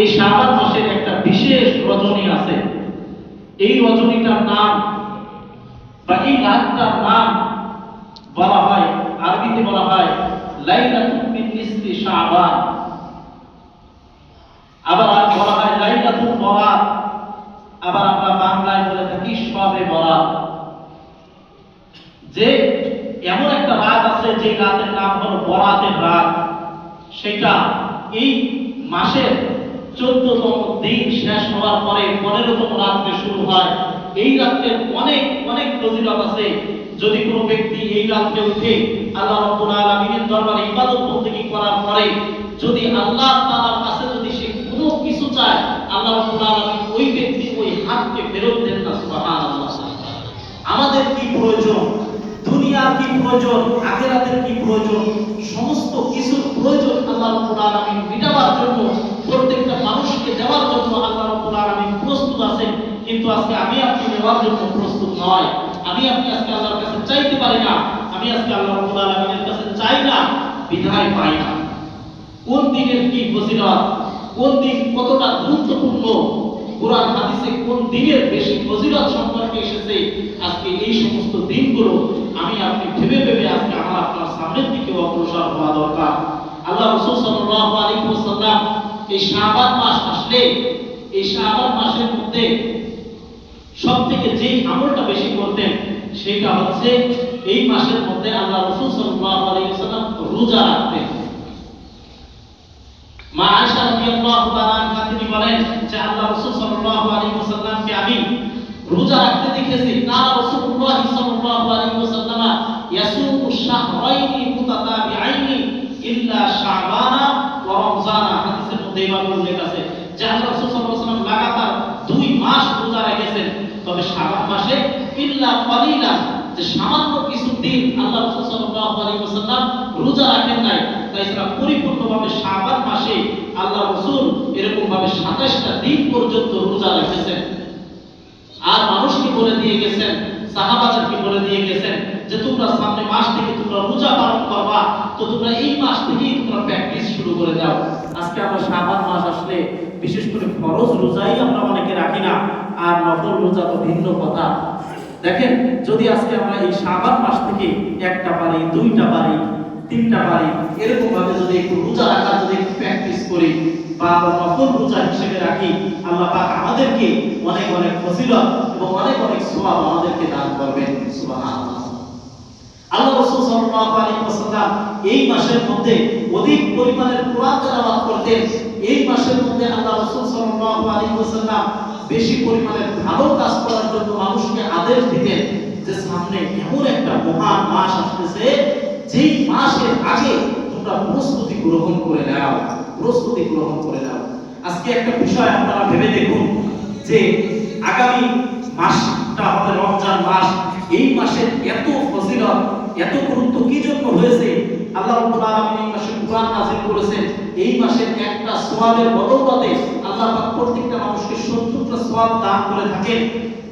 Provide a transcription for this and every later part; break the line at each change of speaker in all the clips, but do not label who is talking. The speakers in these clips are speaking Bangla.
এই শাবান মাসের একটা বিশেষ রজনী আছে। এই রজনীটার নাম বা এই রাতটার নাম বলা হয়, আরবিতে বলা হয় লাইলাতুল মিন নিসফি শাবান, আবার বলা হয় লাইলাতুল বরাত, আবার আমরা বাংলায় বলে থাকি শবে বরাত। যে এমন একটা রাত আছে যে রাতের নাম হলো বরাতের রাত, সেটা এই মাসের 14তম দিন শেষ হওয়ার পরে 15তম রাতে শুরু হয়। এই রাতের অনেক অনেক ফজিলত আছে। যদি কোনো ব্যক্তি এই রাতে উঠে আল্লাহ রাব্বুল আলামিনের দরবারে ইবাদত বন্দেগী করার পরে যদি আল্লাহ তাআলার কাছে যদি সে কোনো কিছু চায়, আল্লাহ রাব্বুল আলামিন ওই ব্যক্তি ওই হাতকে ফেরত দেন না। সুবহানাল্লাহ। আমাদের কি প্রয়োজন, দুনিয়ার কি প্রয়োজন, আখিরাতের কি প্রয়োজন, সমস্ত কিছুর প্রয়োজন আল্লাহ রাব্বুল আলামিন মিটাবার জন্য, প্রত্যেকটা মানুষকে দেওয়ার জন্য আল্লাহ রাব্বুল আলামিন প্রস্তুত আছেন। কিন্তু আজকে আমি আপনি নেওয়ার জন্য প্রস্তুত নয়। আমি আপনি আজকে আল্লাহর কাছে চাইতে পারি না, আমি আজকে আল্লাহ রাব্বুল আলামিনের কাছে চাই না, বিধায় পাই না। কোন দিনের কি ফজিলত, কোন দিন কতটা গুরুত্বপূর্ণ, কোরআন হাদিসে কোন দিনের বেশি ফজিলত সম্পর্কে এসেছে, আজকে এই সমস্ত দিনগুলো আমি আপনি ভেবে ভেবে আজকে আমার আপনার সামনের দিকে অগ্রসর হওয়া দরকার। আল্লাহ রাসূল সাল্লাল্লাহু আলাইহি ওয়াসাল্লাম এই শাবান মাস আসলে এই শাবান মাসের মধ্যে সবথেকে যে আমলটা বেশি করতেন সেটা হচ্ছে এই মাসের মধ্যে আল্লাহ রাসূল সাল্লাল্লাহু আলাইহি ওয়াসাল্লাম রোজা রাখতেন। মা আয়েশা রাদিয়াল্লাহু তাআলা আনহা তিনি বলেন যে আল্লাহ রাসূল সাল্লাল্লাহু আলাইহি ওয়াসাল্লামকে আমি রোজা রাখতে দেখেছি। কানা রাসূলুল্লাহ সাল্লাল্লাহু আলাইহি ওয়াসাল্লাম ইয়াসুমু শাহরাইনি মুতাতাবিআইনি ইল্লা শাবানা ওয়া রমজানা। হাদিসের মধ্যে এইভাবে উল্লেখ আছে যে আল্লাহ রাসূল সাল্লাল্লাহু আলাইহি ওয়াসাল্লাম লাগাতার 2 মাস রোজা রেখেছেন, তবে শাবান মাসে ইল্লা কলিলা, যে সামান্য কিছু দিন আল্লাহ রাসূল সাল্লাল্লাহু আলাইহি ওয়াসাল্লাম রোজা রাখেন নাই। তাছাড়া পরিপূর্ণভাবে শাবান মাসে আল্লাহ রাসূল এরকম ভাবে 27টা দিন পর্যন্ত রোজা রেখেছেন। আর মানুষকে বলে দিয়ে গেছেন, সাহাবাদেরকে বলে দিয়ে গেছেন যে তোমরা সামনে মাস থেকে তোমরা রোজা পালন করবা, তো তোমরা এই মাস থেকেই তোমরা প্র্যাকটিস শুরু করে দাও। আজকে আমরা শাবান মাস আসলে বিশেষ করে ফরজ রোজাই আমরা অনেকে রাখি না, আর নফল রোজা তো ভিন্ন কথা। দেখেন, যদি আজকে আমরা এই শাবান মাস থেকে 1টা পারি, 2টা পারি, 3টা পারি, এরকম ভাবে যদি একটু রোজা রাখার যদি একটু প্র্যাকটিস করি বা নফল রোজা হিসেবে রাখি, আল্লাহ পাক আমাদেরকে অনেক অনেক ফজিলত এবং অনেক অনেক সওয়াব আমাদেরকে দান করবেন। সুবহানাল্লাহ। আল্লাহ রাসূল সাল্লাল্লাহু আলাইহি ওয়াসাল্লাম এই মাসের মধ্যে অধিক পরিমাণের কোরআন তেলাওয়াত করতেন। এই মাসের মধ্যে আল্লাহ রাসূল সাল্লাল্লাহু আলাইহি ওয়াসাল্লাম বেশি পরিমাণে ভালো কাজ করার জন্য মানুষকে আদেশ দিতেন যে সামনে এমন একটা মহান মাস আসতেছে, যেই মাসের আগে তোমরা প্রস্তুতি গ্রহণ করে নাও, প্রস্তুতি গ্রহণ করে নাও। আজকে একটা বিষয় আপনারা ভেবে দেখুন যে আগামী মাসটা হবে রমজান মাস। এই মাসের এত ফজিলত, এত গুরুত্ব কি জন্য হয়েছে? আল্লাহ রাব্বুল আলামিন এই মাসে কুরআন নাযিল করেছেন। এই মাসের একটা সওয়াবের বদৌলতে আল্লাহ পাক প্রত্যেকটা মানুষকে 70টা সওয়াব দান করে থাকেন।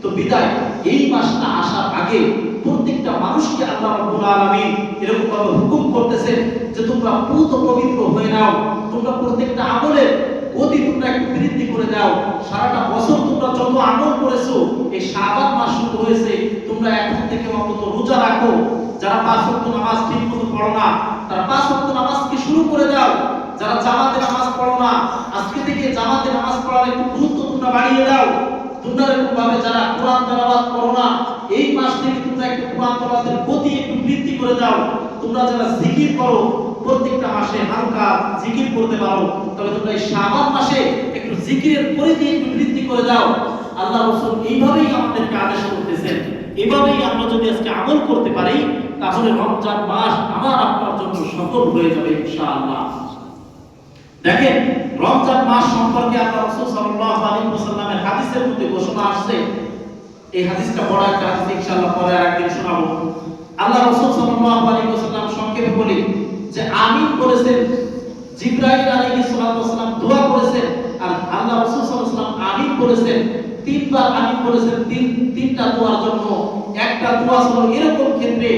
তো বিদায় এই মাসটা আসার আগে প্রত্যেকটা মানুষকে আল্লাহ রাব্বুল আলামিন এরকম ভাবে হুকুম করতেছেন যে তোমরা পূত পবিত্র হয়ে নাও, তোমরা প্রত্যেকটা আমলের গতি তোমরা একটু বৃদ্ধি করে দাও। সারাটা বছর তোমরা যত আমল করেছো, এই শাবান মাস শুরু হয়েছে, তোমরা এখন থেকে অন্তত রোজা রাখো। যারা 5 ওয়াক্ত নামাজ ঠিকমতো পড়ো না, তারা 5 ওয়াক্ত নামাজকে শুরু করে দাও। যারা জামাতে নামাজ পড়ো না, আজকে থেকে জামাতে নামাজ পড়ার একটু গুরুত্ব তোমরা বাড়িয়ে দাও। তোমরা এরকম ভাবে যারা কোরআন তেলাওয়াত করো না, এই মাস থেকে তোমরা একটু কোরআন তেলাওয়াতের গতি একটু বৃদ্ধি করে দাও। তোমরা যারা জিকির করো, প্রত্যেকটা মাসে হালকা জিকির করতে পারো, তবে তোমরা এই শাবান মাসে একটু জিকিরের পরিধি একটু বৃদ্ধি করে দাও। আল্লাহ রাসূল এইভাবেই আমাদেরকে আদেশ করতেছেন। এভাবেই আমরা যদি আজকে আমল করতে পারি, তাহলে রমজান মাস আমার আপনার জন্য সফল হয়ে যাবে ইনশাআল্লাহ। দেখেন, রমজান মাস সম্পর্কে আল্লাহ রাসূল সাল্লাল্লাহু আলাইহি ওয়াসাল্লামের হাদিসের মধ্যে ঘোষণা আসছে। এই হাদিসটা বড় একটা হাদিস, ইনশাআল্লাহ পরে আরেকদিন শোনাবো। আল্লাহ রাসূল সাল্লাল্লাহু আলাইহি ওয়াসাল্লাম সংক্ষেপে বলি যে আমিন করেছেন, জিবরাইল আলাইহিস সালাম দোয়া করেছেন, আর আল্লাহ রাসূল সাল্লাল্লাহু আলাইহি ওয়াসাল্লাম আমিন করেছেন। 3বার আমিন করেছেন, তিনটা দোয়ার জন্য। একটা দোয়া ছিল এরকম ক্ষেত্রে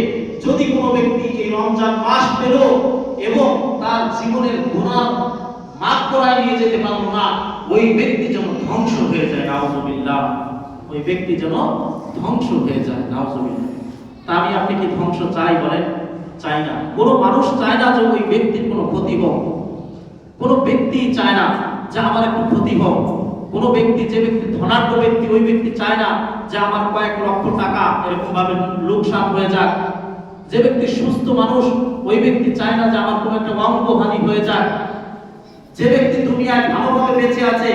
যদি কোনো ব্যক্তি এই রমজান মাস পেল এবং তার জীবনের গুনাহ মাফ করায় নিয়ে যেতে পারলো না, ওই ব্যক্তি যেন ধ্বংস হয়ে যায়, নাউজুবিল্লাহ। ওই ব্যক্তি যেন ধ্বংস হয়ে যায়, নাউজুবিল্লাহ। তা আমি আপনি কি ধ্বংস চাই বলেন? চাই না। কোনো মানুষ চায় না যে ওই ব্যক্তির কোনো ক্ষতি হোক। কোনো ব্যক্তি চায় না যে আমার একটু ক্ষতি হোক। কোনো ব্যক্তি, যে ব্যক্তি ধনাঢ্য ব্যক্তি, ওই ব্যক্তি চায় না যে আমার কয়েক লক্ষ টাকা এরকম ভাবে লোকসান হয়ে যাক। যে ব্যক্তি সুস্থ মানুষ, ওই ব্যক্তি চায় না যে আমার কোনো একটা অঙ্গহানি হয়ে যাক। যে ব্যক্তি দুনিয়ায় ভালোভাবে বেঁচে আছে,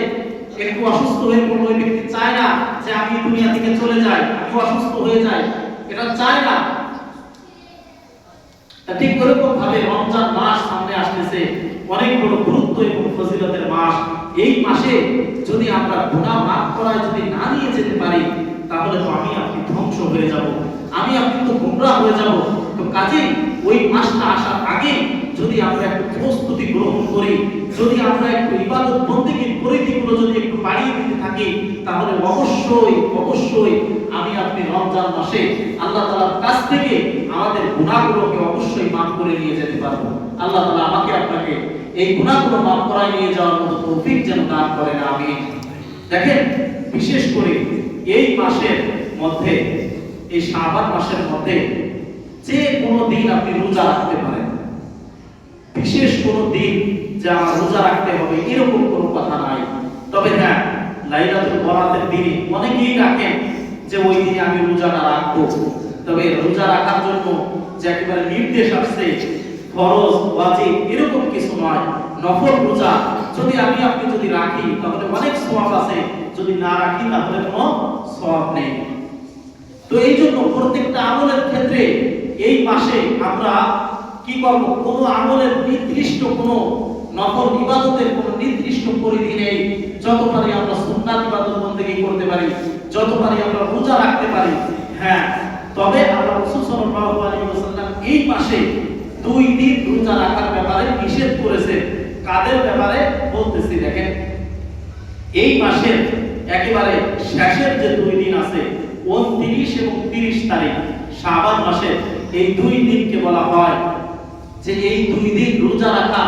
একটু অসুস্থ হয়ে পড়লো, ওই ব্যক্তি চায় না যে আমি দুনিয়া থেকে চলে যাই, আমি অসুস্থ হয়ে যাই, এটা চায় না। তা ঠিক ওরকম ভাবে রমজান মাস সামনে আসতেছে, অনেক বড় গুরুত্ব এবং ফজিলতের মাস। এই মাসে যদি আমরা গুনাহ মাফ করায় যদি না নিয়ে যেতে পারি, তাহলে তো আমি আপনি ধ্বংস হয়ে যাব, আমি আপনি তো গোমরাহ হয়ে যাব। তো কাজেই ওই মাসটা আসার আগে যদি আমরা একটু প্রস্তুতি গ্রহণ করি, যদি আমরা একটু ইবাদত বন্দেগীর পরিধিগুলো যদি একটু বাড়িয়ে দিতে থাকি, তাহলে অবশ্যই অবশ্যই আমি আপনি রমজান মাসে আল্লাহ তাআলার কাছ থেকে আমাদের গুনাহগুলোকে অবশ্যই মাফ করে নিয়ে যেতে পারবো। আল্লাহ তাআলা আমাকে আপনাকে এই গুনাহগুলো মাফ করায় নিয়ে যাওয়ার মতো তৌফিক যেন দান করেন, আমিন। দেখেন, বিশেষ করে এই মাসের মধ্যে, এই শাবান মাসের মধ্যে যে কোনো দিন আপনি রোজা রাখতে পারেন। বিশেষ কোনো দিন যে আমার রোজা রাখতে হবে এরকম কোনো কথা নাই। তবে হ্যাঁ, লাইলাতুল বরাতের দিনে অনেকেই রাখেন যে ওই দিনে আমি রোজাটা রাখবো। তবে রোজা রাখার জন্য যে একেবারে নির্দেশ আসছে, ফরজ ওয়াজিব এরকম কিছু নয়। নফল রোজা যদি আমি আপনি যদি রাখি তাহলে অনেক সওয়াব আছে, যদি না রাখি তাহলে কোনো সওয়াব নেই। তো এই জন্য প্রত্যেকটা আমলের ক্ষেত্রে এই মাসে আমরা কি করব, কোনো আমলের নির্দিষ্ট কোনো নফল ইবাদতের কোনো নির্দিষ্ট পরিধি নেই। যত পারি আমরা সুন্নাত ইবাদত বন্দেগী করতে পারি, যত পারি আমরা রোজা রাখতে পারি। হ্যাঁ, তবে আল্লাহ রাসূল সাল্লাল্লাহু আলাইহি ওয়াসাল্লাম এই মাসে 2 দিন রোজা রাখার ব্যাপারে নিষেধ করেছে। কাদের ব্যাপারে বলতেছি দেখেন, এই মাসের একেবারে শেষের যে 2 দিন আছে, 29 এবং 30 তারিখ শাবান মাসের, এই 2 দিনকে বলা হয় যে এই 2 দিন রোজা রাখা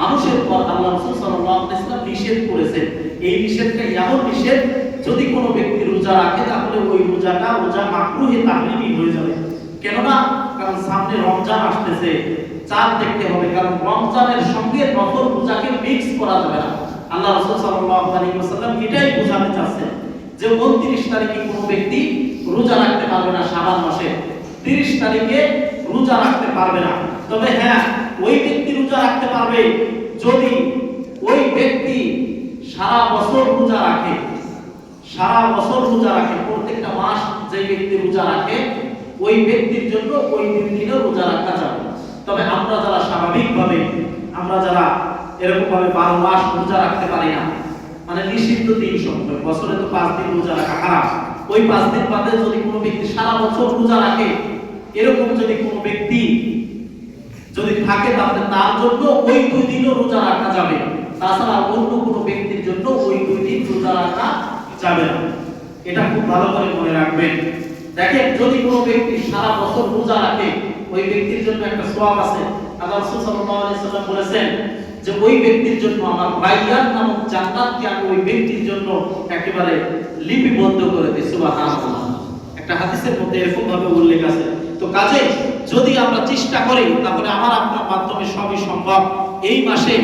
মানুষের পর আল্লাহ রাসূল সাল্লাল্লাহু আলাইহি ওয়াসাল্লাম নিষেধ করেছেন। এই নিষেধটা এমন নিষেধ, যদি কোনো ব্যক্তি রোজা রাখে তাহলে ওই রোজাটা রোজা মাকরুহে তাহরিমি হয়ে যাবে। কেন না? কারণ সামনে রমজান আসতেছে, চাঁদ দেখতে হবে। কারণ রমজানের সঙ্গে নফল রোজাকে মিক্স করা যাবে না। আল্লাহ রাসূল সাল্লাল্লাহু আলাইহি ওয়াসাল্লাম এটাই বোঝাতে চাচ্ছেন যে 29 তারিখে কোনো ব্যক্তি রোজা রাখতে পারবে না শাবান মাসে, 30 তারিখে রোজা রাখতে পারবে না। তবে হ্যাঁ, ওই ব্যক্তি রোজা রাখতে পারবে যদি ওই ব্যক্তি সারা বছর রোজা রাখে। সারা বছর রোজা রাখে, প্রত্যেকটা মাস যে ব্যক্তি রোজা রাখে ওই ব্যক্তির জন্য ওই 2 দিনও রোজা রাখা যাবে। তবে আমরা যারা স্বাভাবিকভাবে, আমরা যারা এরকম ভাবে 12 মাস রোজা রাখতে পারি না, মানে নিষিদ্ধ দিন সংখ্যা, বছরে তো 5 দিন রোজা রাখা হারাম, ওই 5 দিন বাদে যদি কোনো ব্যক্তি সারা বছর রোজা রাখে, এরকম যদি কোনো ব্যক্তি যদি থাকে, তাহলে তার জন্য ওই 2 দিনও রোজা রাখা যাবে। তাছাড়া অন্য কোনো ব্যক্তির জন্য ওই 2 দিন রোজা রাখা যাবে না। এটা খুব ভালো করে মনে রাখবেন। দেখেন, যদি কোনো ব্যক্তি সারা বছর রোজা রাখে, ওই ব্যক্তির জন্য একটা সওয়াব আছে। আল্লাহ রাসূল সাল্লাল্লাহু আলাইহি ওয়াসাল্লাম বলেছেন যে ওই ব্যক্তির জন্য আমার রায়্যান নামক জান্নাতকে আমি ওই ব্যক্তির জন্য একেবারে লিপিবদ্ধ করে দিই। সুবহানাল্লাহ। একটা হাদিসের মধ্যে এরকম ভাবে উল্লেখ আছে। তো কাজে যদি আমরা চেষ্টা করি, তাহলে আমার আপনার মাধ্যমে সবই সম্ভব। এই মাসে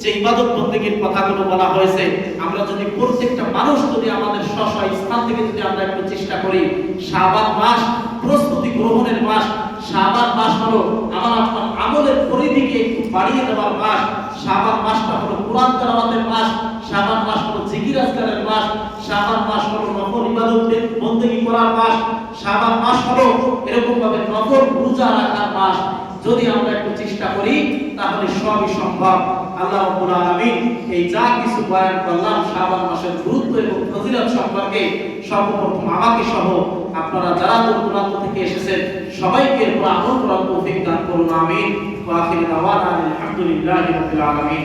যে ইবাদত বন্দেগীর কথাগুলো বলা হয়েছে, আমরা যদি প্রত্যেকটা মানুষ যদি আমাদের স্ব স্থান থেকে যদি আমরা একটু চেষ্টা করি, শাবান মাস প্রস্তুতি গ্রহণের মাস। শাবান মাস হলো আমার আপনার আমলের পরিধিকে একটু বাড়িয়ে দেওয়ার মাস। শাবান মাসটা হলো কোরআন তেলাওয়াতের মাস। শাবান মাস হলো জিকির আজকারের মাস। শাবান মাস হলো নফল ইবাদত বন্দেগী করার মাস। শাবান মাস হলো এরকম ভাবে নফল রোজা রাখার মাস। যদি আমরা একটু চেষ্টা করি তাহলে সবই সম্ভব। আল্লাহ রাব্বুল আলামিন এই যা কিছু বয়ান করলাম শাবান মাসের গুরুত্ব এবং ফজিলত সম্পর্কে, সর্বপ্রথম আমাকে সহ আপনারা যারা দূর দূরান্ত থেকে এসেছেন সবাইকে পুরো আমল করার তৌফিক দান করুন, আমিন। ওয়া আখিরু দাওয়ানা আলহামদুলিল্লাহি রাব্বিল আলামিন।